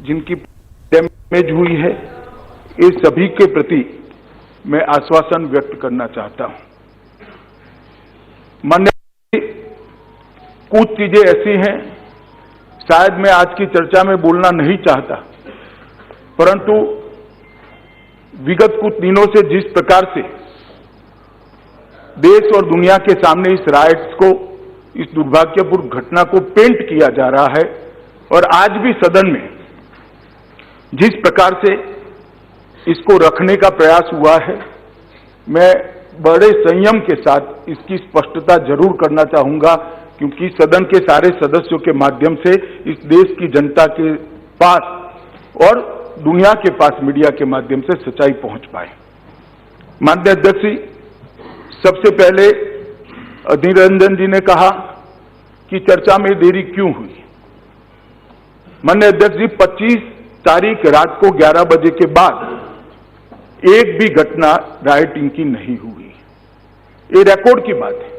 जिनकी डैमेज हुई है, ये सभी के प्रति मैं आश्वासन व्यक्त करना चाहता हूं। माननीय, कुछ चीजें ऐसी हैं, शायद मैं आज की चर्चा में बोलना नहीं चाहता, परंतु विगत कुछ दिनों से जिस प्रकार से देश और दुनिया के सामने इस राइट्स को, इस दुर्भाग्यपूर्ण घटना को पेंट किया जा रहा है, और आज भी सदन में जिस प्रकार से इसको रखने का प्रयास हुआ है, मैं बड़े संयम के साथ इसकी स्पष्टता जरूर करना चाहूंगा, क्योंकि सदन के सारे सदस्यों के माध्यम से इस देश की जनता के पास और दुनिया के पास मीडिया के माध्यम से सच्चाई पहुंच पाए। माननीय अध्यक्ष जी, सबसे पहले अधीर रंजन जी ने कहा कि चर्चा में देरी क्यों हुई। माननीय अध्यक्ष जी, 25 तारीख रात को 11 बजे के बाद एक भी घटना राइटिंग की नहीं हुई। ये रिकॉर्ड की बात है।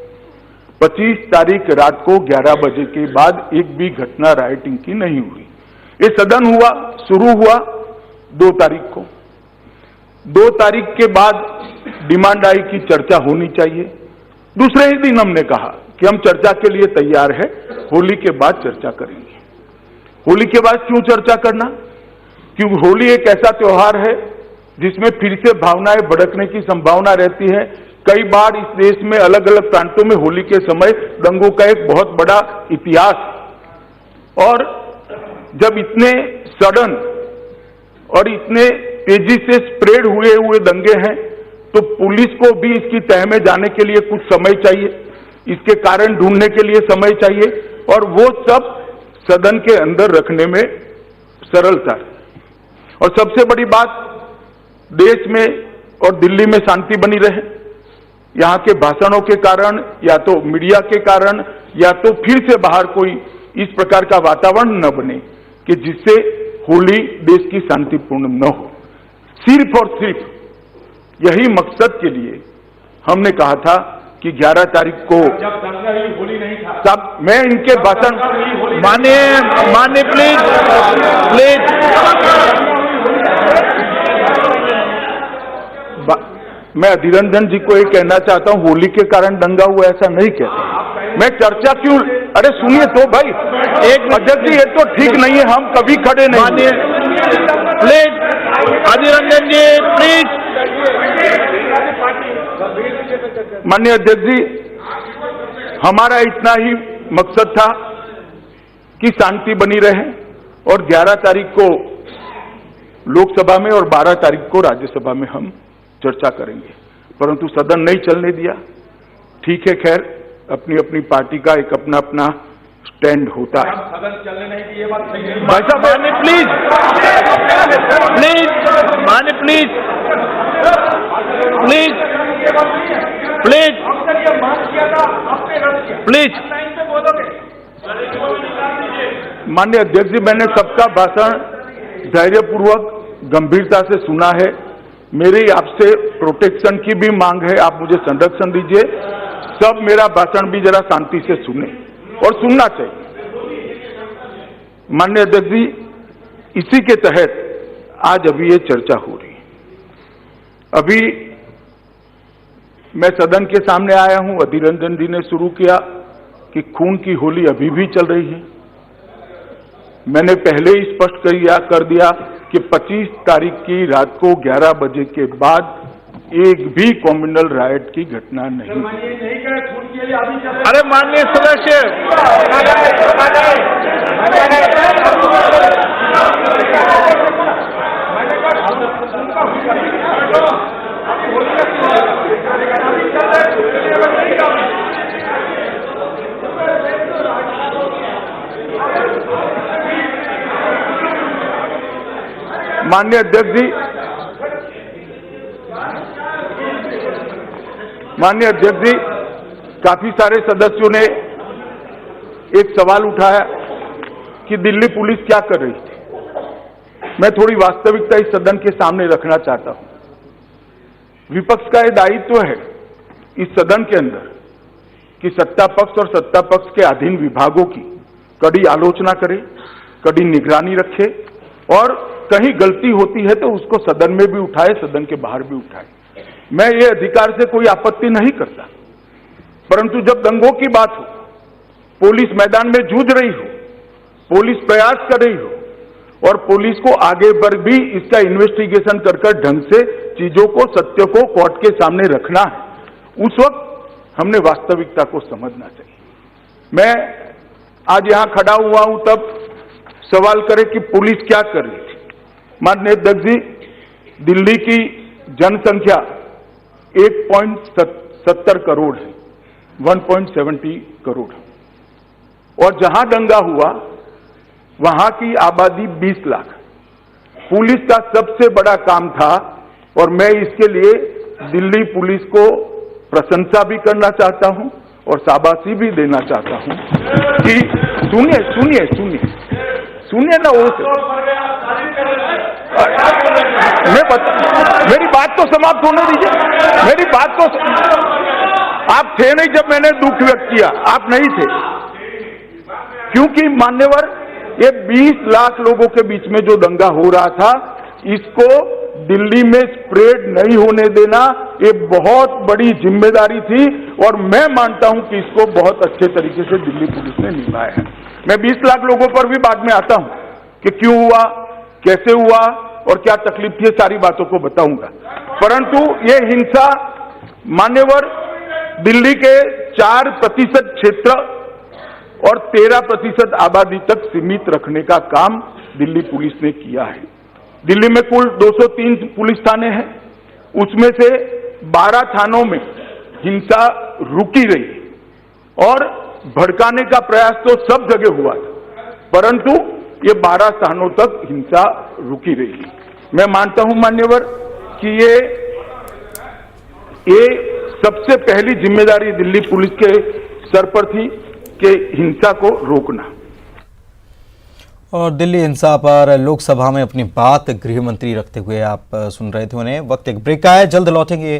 25 तारीख रात को 11 बजे के बाद एक भी घटना राइटिंग की नहीं हुई। ये सदन हुआ, शुरू हुआ 2 तारीख को। 2 तारीख के बाद डिमांड आई कि चर्चा होनी चाहिए। दूसरे ही दिन हमने कहा कि हम चर्चा के लिए तैयार है, होली के बाद चर्चा करेंगे। होली के बाद क्यों चर्चा करना? क्योंकि होली एक ऐसा त्योहार है जिसमें फिर से भावनाएं भड़कने की संभावना रहती है। कई बार इस देश में अलग अलग प्रांतों में होली के समय दंगों का एक बहुत बड़ा इतिहास, और जब इतने सडन और इतने तेजी से स्प्रेड हुए दंगे हैं, तो पुलिस को भी इसकी तह में जाने के लिए कुछ समय चाहिए, इसके कारण ढूंढने के लिए समय चाहिए, और वो सब सदन के अंदर रखने में सरलता है। और सबसे बड़ी बात, देश में और दिल्ली में शांति बनी रहे। यहां के भाषणों के कारण, या तो मीडिया के कारण, या तो फिर से बाहर कोई इस प्रकार का वातावरण न बने कि जिससे होली देश की शांतिपूर्ण न हो। सिर्फ और सिर्फ यही मकसद के लिए हमने कहा था कि 11 तारीख को, जब दंगा ही होली नहीं था, सब मैं इनके भाषण माने प्लीज। मैं अधीर रंजन जी को ये कहना चाहता हूं, होली के कारण दंगा हुआ ऐसा नहीं कहता मैं। चर्चा क्यों? अरे सुनिए तो भाई, एक अध्यक्ष जी, ये तो ठीक नहीं है, हम कभी खड़े नहीं। Please Adhir Ranjan ji, please. माननीय अध्यक्ष जी, हमारा इतना ही मकसद था कि शांति बनी रहे, और 11 तारीख को लोकसभा में और 12 तारीख को राज्यसभा में हम चर्चा करेंगे, परंतु सदन नहीं चलने दिया। ठीक है, खैर, अपनी अपनी पार्टी का एक अपना अपना स्टैंड होता है। सदन चलने नहीं की ये बात सही है। भाई साहब, माने प्लीज, माने प्लीज, प्लीज। माननीय अध्यक्ष जी, मैंने सबका भाषण धैर्यपूर्वक गंभीरता से सुना है। मेरी आपसे प्रोटेक्शन की भी मांग है, आप मुझे संरक्षण दीजिए। सब मेरा भाषण भी जरा शांति से सुने, और सुनना चाहिए। माननीय अध्यक्ष जी, इसी के तहत आज अभी ये चर्चा हो रही है। अभी मैं सदन के सामने आया हूं, अधीर रंजन जी ने शुरू किया कि खून की होली अभी भी चल रही है। मैंने पहले ही स्पष्ट कर दिया कि 25 तारीख की रात को 11 बजे के बाद एक भी कम्युनल राइट की घटना नहीं। अरे माननीय सदस्य, माननीय अध्यक्ष जी, काफी सारे सदस्यों ने एक सवाल उठाया कि दिल्ली पुलिस क्या कर रही थी। मैं थोड़ी वास्तविकता इस सदन के सामने रखना चाहता हूं। विपक्ष का यह दायित्व है इस सदन के अंदर कि सत्ता पक्ष और सत्ता पक्ष के अधीन विभागों की कड़ी आलोचना करे, कड़ी निगरानी रखे और कहीं गलती होती है तो उसको सदन में भी उठाए, सदन के बाहर भी उठाए। मैं ये अधिकार से कोई आपत्ति नहीं करता, परंतु जब दंगों की बात हो, पुलिस मैदान में जूझ रही हो, पुलिस प्रयास कर रही हो और पुलिस को आगे पर भी इसका इन्वेस्टिगेशन कर ढंग से चीजों को, सत्य को कोर्ट के सामने रखना है, उस वक्त हमने वास्तविकता को समझना चाहिए। मैं आज यहां खड़ा हुआ हूं तब सवाल करे कि पुलिस क्या कर रही थी। माननीय अध्यक्ष जी, दिल्ली की जनसंख्या 1.70 करोड़ है, 1.70 करोड़, और जहां दंगा हुआ वहां की आबादी 20 लाख। पुलिस का सबसे बड़ा काम था, और मैं इसके लिए दिल्ली पुलिस को प्रशंसा भी करना चाहता हूं और शाबाशी भी देना चाहता हूं कि सुनिए ना, वो मेरी बात तो समाप्त होने दीजिए। मेरी बात तो, आप थे नहीं जब मैंने दुख व्यक्त किया, आप नहीं थे, क्योंकि मान्यवर ये 20 लाख लोगों के बीच में जो दंगा हो रहा था, इसको दिल्ली में स्प्रेड नहीं होने देना, ये बहुत बड़ी जिम्मेदारी थी, और मैं मानता हूं कि इसको बहुत अच्छे तरीके से दिल्ली पुलिस ने निभाया है। मैं 20 लाख लोगों पर भी बाद में आता हूं कि क्यों हुआ, कैसे हुआ और क्या तकलीफ थी, सारी बातों को बताऊंगा। परंतु ये हिंसा मान्यवर दिल्ली के 4% क्षेत्र और 13% आबादी तक सीमित रखने का काम दिल्ली पुलिस ने किया है। दिल्ली में कुल 203 पुलिस थाने हैं, उसमें से 12 थानों में हिंसा रुकी रही और भड़काने का प्रयास तो सब जगह हुआ था, परंतु ये 12 स्थानों तक हिंसा रुकी रही। मैं मानता हूं मान्यवर कि ये सबसे पहली जिम्मेदारी दिल्ली पुलिस के सर पर थी कि हिंसा को रोकना। और दिल्ली हिंसा पर लोकसभा में अपनी बात गृह मंत्री रखते हुए आप सुन रहे थे उन्हें। वक्त एक ब्रेक का है, जल्द लौटेंगे।